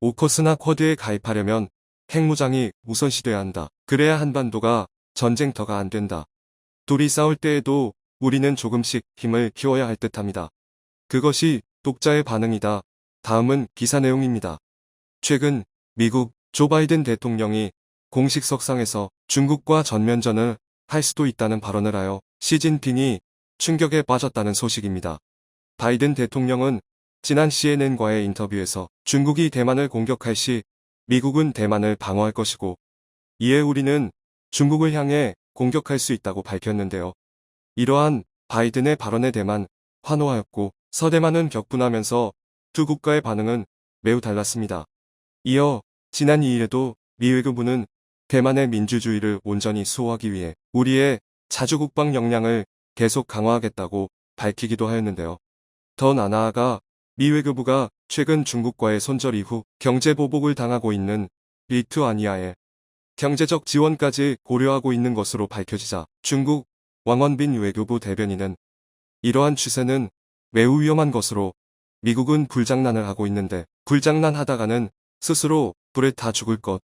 오커스나 쿼드에 가입하려면 핵무장이 우선시돼야 한다. 그래야 한반도가 전쟁터가 안 된다. 둘이 싸울 때에도 우리는 조금씩 힘을 키워야 할 듯합니다. 그것이 독자의 반응이다. 다음은 기사 내용입니다. 최근 미국 조 바이든 대통령이 공식 석상에서 중국과 전면전을 할 수도 있다는 발언을 하여 시진핑이 충격에 빠졌다는 소식입니다. 바이든 대통령은 지난 CNN과의 인터뷰에서 중국이 대만을 공격할 시 미국은 대만을 방어할 것이고 이에 우리는 중국을 향해 공격할 수 있다고 밝혔는데요. 이러한 바이든의 발언에 대만 환호하였고 서대만은 격분하면서 두 국가의 반응은 매우 달랐습니다. 이어 지난 2일에도 미 외교부는 대만의 민주주의를 온전히 수호하기 위해 우리의 자주 국방 역량을 계속 강화하겠다고 밝히기도 하였는데요. 더 나아가 미 외교부가 최근 중국과의 손절 이후 경제 보복을 당하고 있는 리투아니아에 경제적 지원까지 고려하고 있는 것으로 밝혀지자 중국 왕원빈 외교부 대변인은 이러한 추세는 매우 위험한 것으로 미국은 불장난을 하고 있는데 불장난하다가는 스스로 불에 타 죽을 것.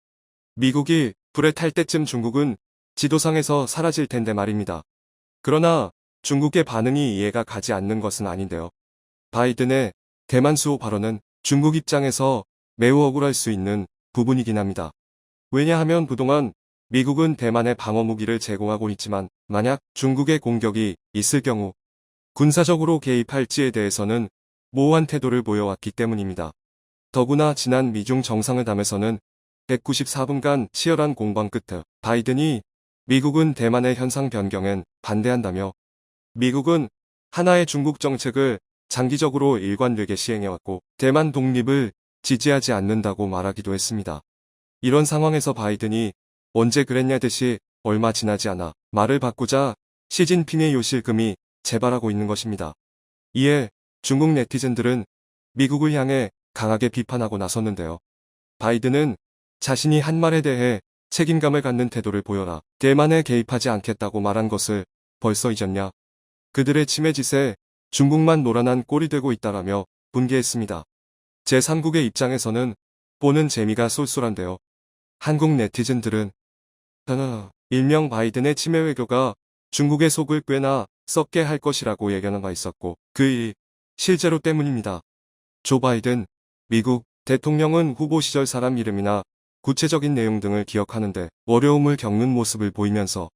미국이 불에 탈 때쯤 중국은 지도상에서 사라질 텐데 말입니다. 그러나 중국의 반응이 이해가 가지 않는 것은 아닌데요. 바이든의 대만 수호 발언은 중국 입장에서 매우 억울할 수 있는 부분이긴 합니다. 왜냐하면 그동안 미국은 대만에 방어 무기를 제공하고 있지만 만약 중국의 공격이 있을 경우 군사적으로 개입할지에 대해서는 모호한 태도를 보여왔기 때문입니다. 더구나 지난 미중 정상회담에서는 194분간 치열한 공방 끝에 바이든이 미국은 대만의 현상 변경엔 반대한다며 미국은 하나의 중국 정책을 장기적으로 일관되게 시행해왔고 대만 독립을 지지하지 않는다고 말하기도 했습니다. 이런 상황에서 바이든이 언제 그랬냐 듯이 얼마 지나지 않아 말을 바꾸자 시진핑의 요실금이 재발하고 있는 것입니다. 이에 중국 네티즌들은 미국을 향해 강하게 비판하고 나섰는데요. 바이든은 자신이 한 말에 대해 책임감을 갖는 태도를 보여라. 대만에 개입하지 않겠다고 말한 것을 벌써 잊었냐. 그들의 침해 짓에 중국만 노란한 꼴이 되고 있다라며 분개했습니다. 제3국의 입장에서는 보는 재미가 쏠쏠한데요. 한국 네티즌들은 일명 바이든의 침해 외교가 중국의 속을 꽤나 썩게 할 것이라고 예견한 바 있었고 그 일이 실제로 때문입니다. 조 바이든 미국 대통령은 후보 시절 사람 이름이나 구체적인 내용 등을 기억하는데 어려움을 겪는 모습을 보이면서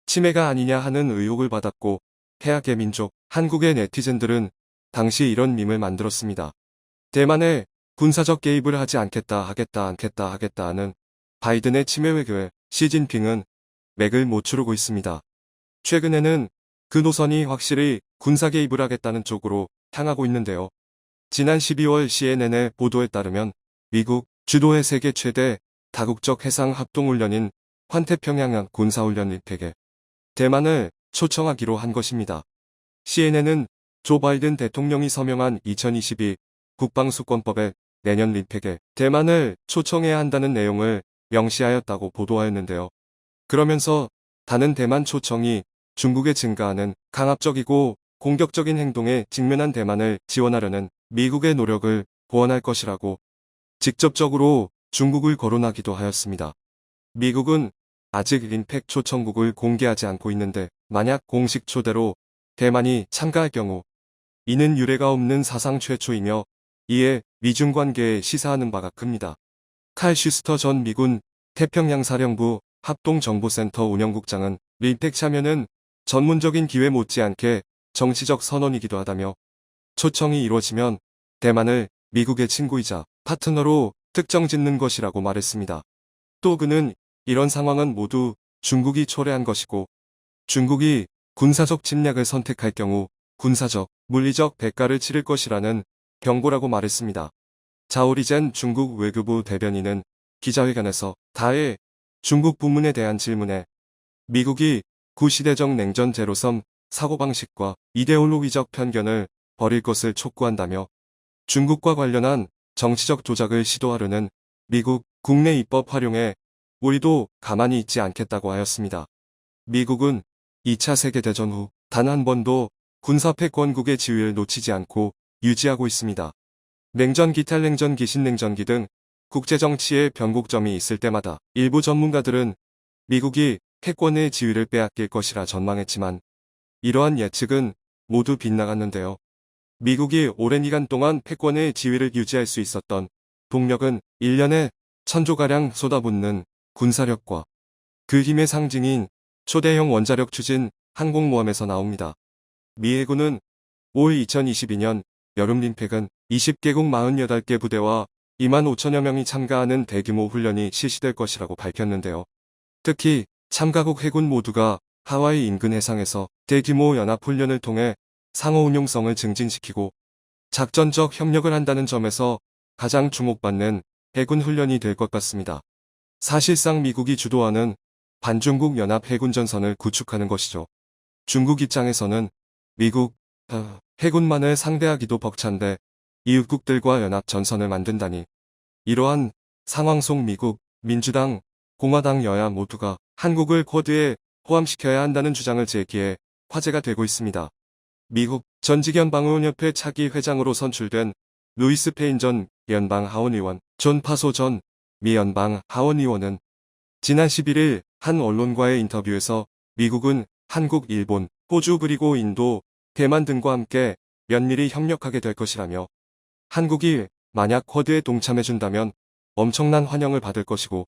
침해가 아니냐 하는 의혹을 받았고 해악의 민족 한국의 네티즌들은 당시 이런 밈을 만들었습니다. 대만에 군사적 개입을 하지 않겠다 하는 바이든의 침해 외교에 시진핑은 맥을 못 추르고 있습니다. 최근에는 그 노선이 확실히 군사 개입을 하겠다는 쪽으로 향하고 있는데요. 지난 12월 CNN의 보도에 따르면 미국 주도의 세계 최대 다국적 해상 합동훈련인 환태평양양 군사훈련 리팩에 대만을 초청하기로 한 것입니다. CNN은 조 바이든 대통령이 서명한 2022 국방수권법에 내년 리팩에 대만을 초청해야 한다는 내용을 명시하였다고 보도하였는데요. 그러면서 다는 대만 초청이 중국에 증가하는 강압적이고 공격적인 행동에 직면한 대만을 지원하려는 미국의 노력을 보완할 것이라고 직접적으로 중국을 거론하기도 하였습니다. 미국은 아직 림팩 초청국을 공개하지 않고 있는데 만약 공식 초대로 대만이 참가할 경우 이는 유례가 없는 사상 최초이며 이에 미중 관계에 시사하는 바가 큽니다. 칼 슈스터 전 미군 태평양사령부 합동정보센터 운영국장은 림팩 참여는 전문적인 기회 못지않게 정치적 선언이기도 하다며 초청이 이루어지면 대만을 미국의 친구이자 파트너로 특정짓는 것이라고 말했습니다. 또 그는 이런 상황은 모두 중국이 초래한 것이고 중국이 군사적 침략을 선택할 경우 군사적, 물리적 대가를 치를 것이라는 경고라고 말했습니다. 자오리젠 중국 외교부 대변인은 기자회견에서 다의 중국 부문에 대한 질문에 미국이 구시대적 냉전 제로섬 사고방식과 이데올로기적 편견을 버릴 것을 촉구한다며 중국과 관련한 정치적 조작을 시도하려는 미국 국내 입법 활용에 우리도 가만히 있지 않겠다고 하였습니다. 미국은 2차 세계대전 후 단 한 번도 군사 패권국의 지위를 놓치지 않고 유지하고 있습니다. 냉전기, 탈냉전기, 신냉전기 등 국제정치에 변곡점이 있을 때마다 일부 전문가들은 미국이 패권의 지위를 빼앗길 것이라 전망했지만 이러한 예측은 모두 빗나갔는데요. 미국이 오랜 기간 동안 패권의 지위를 유지할 수 있었던 동력은 1년에 1000조가량 쏟아붓는 군사력과 그 힘의 상징인 초대형 원자력 추진 항공모함에서 나옵니다. 미 해군은 올 2022년 여름림팩은 20개국 48개 부대와 2만 5천여 명이 참가하는 대규모 훈련이 실시될 것이라고 밝혔는데요. 특히 참가국 해군 모두가 하와이 인근 해상에서 대규모 연합훈련을 통해 상호 운용성을 증진시키고 작전적 협력을 한다는 점에서 가장 주목받는 해군 훈련이 될 것 같습니다. 사실상 미국이 주도하는 반중국 연합 해군 전선을 구축하는 것이죠. 중국 입장에서는 미국 해군만을 상대하기도 벅찬데 이웃국들과 연합 전선을 만든다니 이러한 상황 속 미국, 민주당, 공화당 여야 모두가 한국을 쿼드에 포함시켜야 한다는 주장을 제기해 화제가 되고 있습니다. 미국 전직연방의원협회 차기 회장으로 선출된 루이스 페인 전 연방 하원의원, 존 파소 전 미 연방 하원의원은 지난 11일 한 언론과의 인터뷰에서 미국은 한국, 일본, 호주 그리고 인도, 대만 등과 함께 면밀히 협력하게 될 것이라며 한국이 만약 쿼드에 동참해준다면 엄청난 환영을 받을 것이고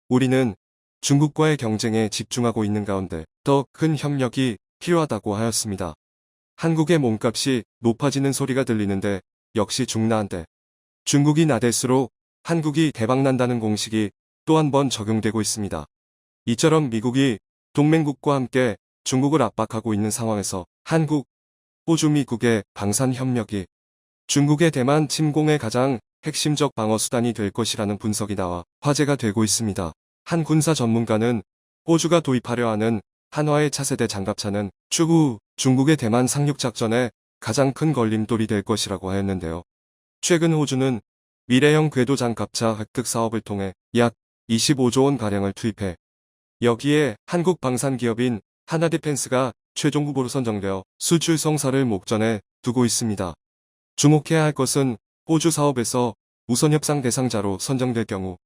우리는 중국과의 경쟁에 집중하고 있는 가운데 더 큰 협력이 필요하다고 하였습니다. 한국의 몸값이 높아지는 소리가 들리는데 역시 중나한데 중국이 나댈수록 한국이 대박난다는 공식이 또 한 번 적용되고 있습니다. 이처럼 미국이 동맹국과 함께 중국을 압박하고 있는 상황에서 한국, 호주, 미국의 방산협력이 중국의 대만 침공의 가장 핵심적 방어수단이 될 것이라는 분석이 나와 화제가 되고 있습니다. 한 군사 전문가는 호주가 도입하려 하는 한화의 차세대 장갑차는 추후 중국의 대만 상륙작전에 가장 큰 걸림돌이 될 것이라고 하였는데요. 최근 호주는 미래형 궤도 장갑차 획득 사업을 통해 약 25조 원가량을 투입해 여기에 한국 방산기업인 하나디펜스가 최종 후보로 선정되어 수출 성사를 목전에 두고 있습니다. 주목해야 할 것은 호주 사업에서 우선 협상 대상자로 선정될 경우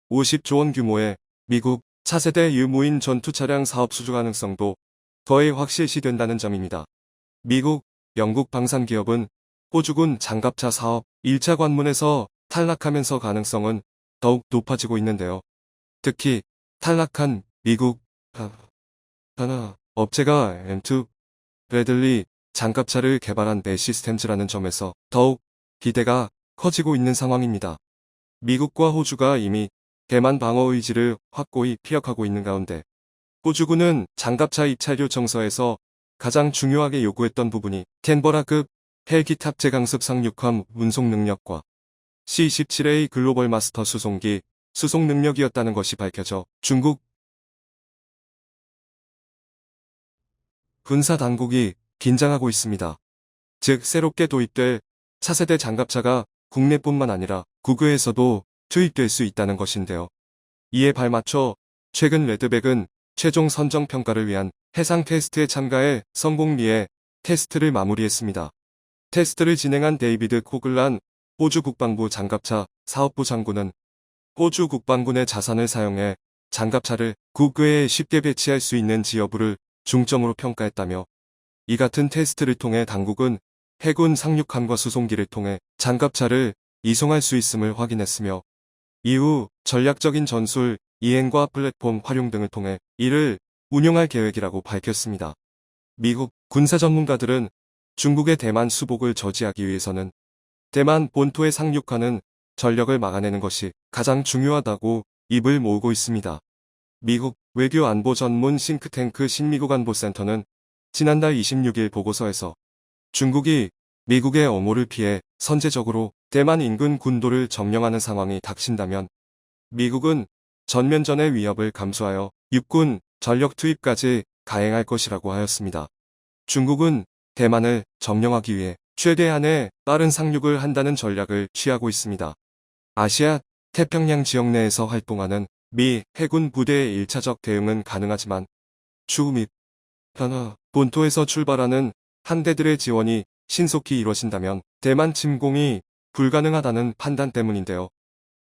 50조 원 규모의 미국 차세대 유무인 전투 차량 사업 수주 가능성도 거의 확실시된다는 점입니다. 미국, 영국 방산기업은 호주군 장갑차 사업 1차 관문에서 탈락하면서 가능성은 더욱 높아지고 있는데요. 특히 탈락한 미국 업체가 M2 브래들리 장갑차를 개발한 내 시스템즈라는 점에서 더욱 기대가 커지고 있는 상황입니다. 미국과 호주가 이미 대만 방어 의지를 확고히 피력하고 있는 가운데 호주군은 장갑차 입찰료 청서에서 가장 중요하게 요구했던 부분이 캔버라급 헬기 탑재 강습 상륙함 운송 능력과 C-17A 글로벌 마스터 수송기 수송 능력이었다는 것이 밝혀져 중국 군사 당국이 긴장하고 있습니다. 즉 새롭게 도입될 차세대 장갑차가 국내뿐만 아니라 국외에서도 투입될 수 있다는 것인데요. 이에 발맞춰 최근 레드백은 최종 선정 평가를 위한 해상 테스트에 참가해 성공리에 테스트를 마무리했습니다. 테스트를 진행한 데이비드 코글란 호주 국방부 장갑차 사업부 장군은 호주 국방군의 자산을 사용해 장갑차를 국외에 쉽게 배치할 수 있는지 여부를 중점으로 평가했다며 이 같은 테스트를 통해 당국은 해군 상륙함과 수송기를 통해 장갑차를 이송할 수 있음을 확인했으며 이후 전략적인 전술, 이행과 플랫폼 활용 등을 통해 이를 운용할 계획이라고 밝혔습니다. 미국 군사 전문가들은 중국의 대만 수복을 저지하기 위해서는 대만 본토에 상륙하는 전력을 막아내는 것이 가장 중요하다고 입을 모으고 있습니다. 미국 외교 안보 전문 싱크탱크 신미국 안보센터는 지난달 26일 보고서에서 중국이 미국의 엄호를 피해 선제적으로 대만 인근 군도를 점령하는 상황이 닥친다면 미국은 전면전의 위협을 감수하여 육군 전력 투입까지 가행할 것이라고 하였습니다. 중국은 대만을 점령하기 위해 최대한의 빠른 상륙을 한다는 전략을 취하고 있습니다. 아시아 태평양 지역 내에서 활동하는 미 해군 부대의 1차적 대응은 가능하지만 추후 및 본토에서 출발하는 함대들의 지원이 신속히 이뤄진다면 대만 침공이 불가능하다는 판단 때문인데요.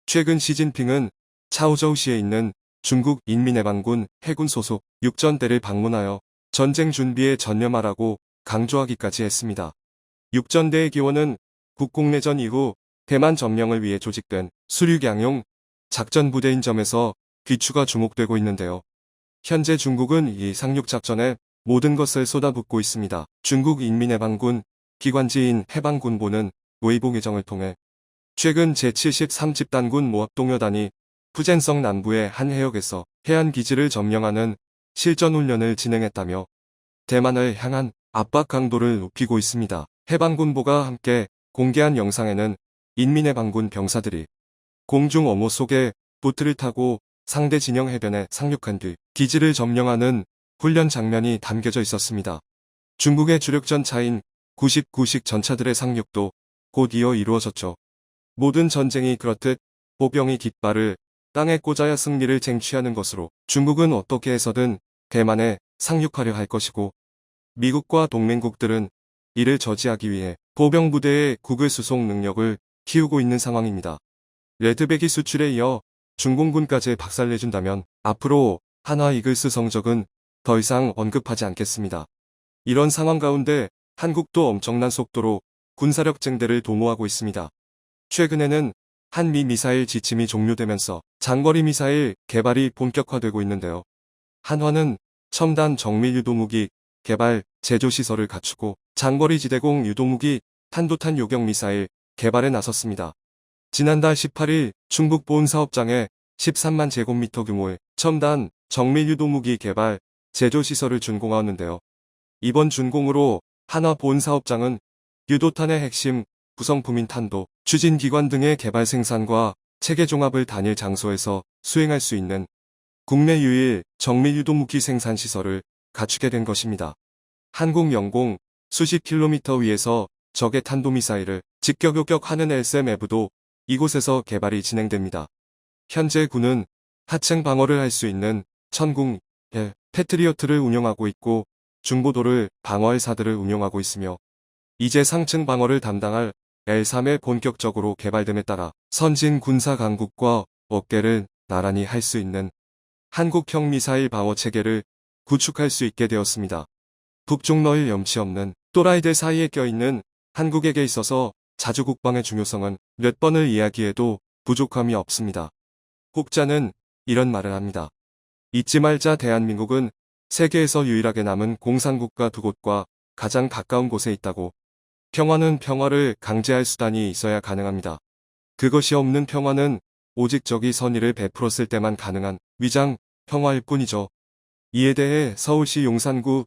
최근 시진핑은 차오저우시에 있는 중국 인민해방군 해군 소속 육전대를 방문하여 전쟁 준비에 전념하라고 강조하기까지 했습니다. 육전대의 기원은 국공내전 이후 대만 점령을 위해 조직된 수륙양용 작전부대인 점에서 귀추가 주목되고 있는데요. 현재 중국은 이 상륙작전에 모든 것을 쏟아붓고 있습니다. 중국 인민해방군 기관지인 해방군보는 웨이보 계정을 통해 최근 제73집단군 모합동여단이 푸젠성 남부의 한 해역에서 해안기지를 점령하는 실전훈련을 진행했다며 대만을 향한 압박 강도를 높이고 있습니다. 해방군보가 함께 공개한 영상에는 인민해방군 병사들이 공중 어모 속에 보트를 타고 상대 진영 해변에 상륙한 뒤 기지를 점령하는 훈련 장면이 담겨져 있었습니다. 중국의 주력 전차인 99식 전차들의 상륙도 곧 이어 이루어졌죠. 모든 전쟁이 그렇듯 보병이 깃발을 땅에 꽂아야 승리를 쟁취하는 것으로 중국은 어떻게 해서든 대만에 상륙하려 할 것이고 미국과 동맹국들은 이를 저지하기 위해 보병 부대의 국외 수송 능력을 키우고 있는 상황입니다. 레드백이 수출에 이어 중공군까지 박살내준다면 앞으로 한화 이글스 성적은 더 이상 언급하지 않겠습니다. 이런 상황 가운데 한국도 엄청난 속도로 군사력 증대를 도모하고 있습니다. 최근에는 한미 미사일 지침이 종료되면서 장거리 미사일 개발이 본격화되고 있는데요. 한화는 첨단 정밀 유도무기 개발 제조 시설을 갖추고 장거리 지대공 유도무기 탄도탄 요격 미사일 개발에 나섰습니다. 지난달 18일 충북 본 사업장에 13만 제곱미터 규모의 첨단 정밀 유도무기 개발 제조 시설을 준공하였는데요. 이번 준공으로 한화 본 사업장은 유도탄의 핵심 구성품인 탄도, 추진기관 등의 개발 생산과 체계 종합을 단일 장소에서 수행할 수 있는 국내 유일 정밀 유도무기 생산 시설을 갖추게 된 것입니다. 한국영공 수십 킬로미터 위에서 적의 탄도미사일을 직격 요격하는 LSMF도 이곳에서 개발이 진행됩니다. 현재 군은 하층 방어를 할 수 있는 천궁 패트리어트를 운영하고 있고 중보도를 방어할 사들을 운용하고 있으며 이제 상층 방어를 담당할 L3에 본격적으로 개발됨에 따라 선진 군사 강국과 어깨를 나란히 할 수 있는 한국형 미사일 방어 체계를 구축할 수 있게 되었습니다. 북쪽 너일 염치 없는 또라이들 사이에 껴있는 한국에게 있어서 자주 국방의 중요성은 몇 번을 이야기해도 부족함이 없습니다. 혹자는 이런 말을 합니다. 잊지 말자 대한민국은 세계에서 유일하게 남은 공산국가 두 곳과 가장 가까운 곳에 있다고. 평화는 평화를 강제할 수단이 있어야 가능합니다. 그것이 없는 평화는 오직 적이 선의를 베풀었을 때만 가능한 위장 평화일 뿐이죠. 이에 대해 서울시 용산구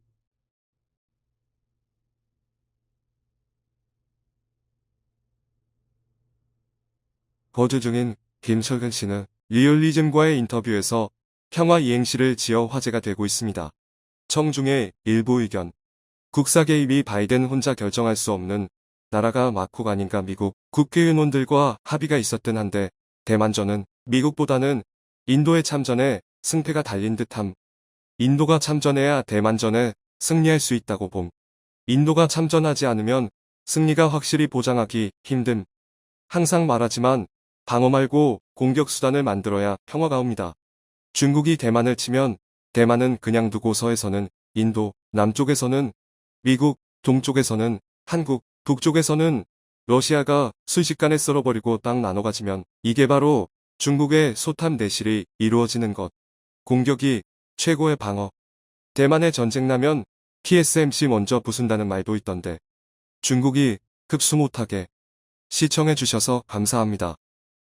거주 중인 김철근 씨는 리얼리즘과의 인터뷰에서 평화 이행시를 지어 화제가 되고 있습니다. 청중의 일부 의견. 국사 개입이 바이든 혼자 결정할 수 없는 나라가 막국 아닌가. 미국 국회의원들과 합의가 있었든 한데 대만전은 미국보다는 인도의 참전에 승패가 달린 듯함. 인도가 참전해야 대만전에 승리할 수 있다고 봄. 인도가 참전하지 않으면 승리가 확실히 보장하기 힘듦. 항상 말하지만 방어 말고 공격 수단을 만들어야 평화가 옵니다. 중국이 대만을 치면 대만은 그냥 두고 서에서는 인도, 남쪽에서는 미국, 동쪽에서는 한국, 북쪽에서는 러시아가 순식간에 썰어버리고 딱 나눠가지면 이게 바로 중국의 소탐 대실이 이루어지는 것. 공격이 최고의 방어. 대만에 전쟁 나면 TSMC 먼저 부순다는 말도 있던데 중국이 급수 못하게. 시청해주셔서 감사합니다.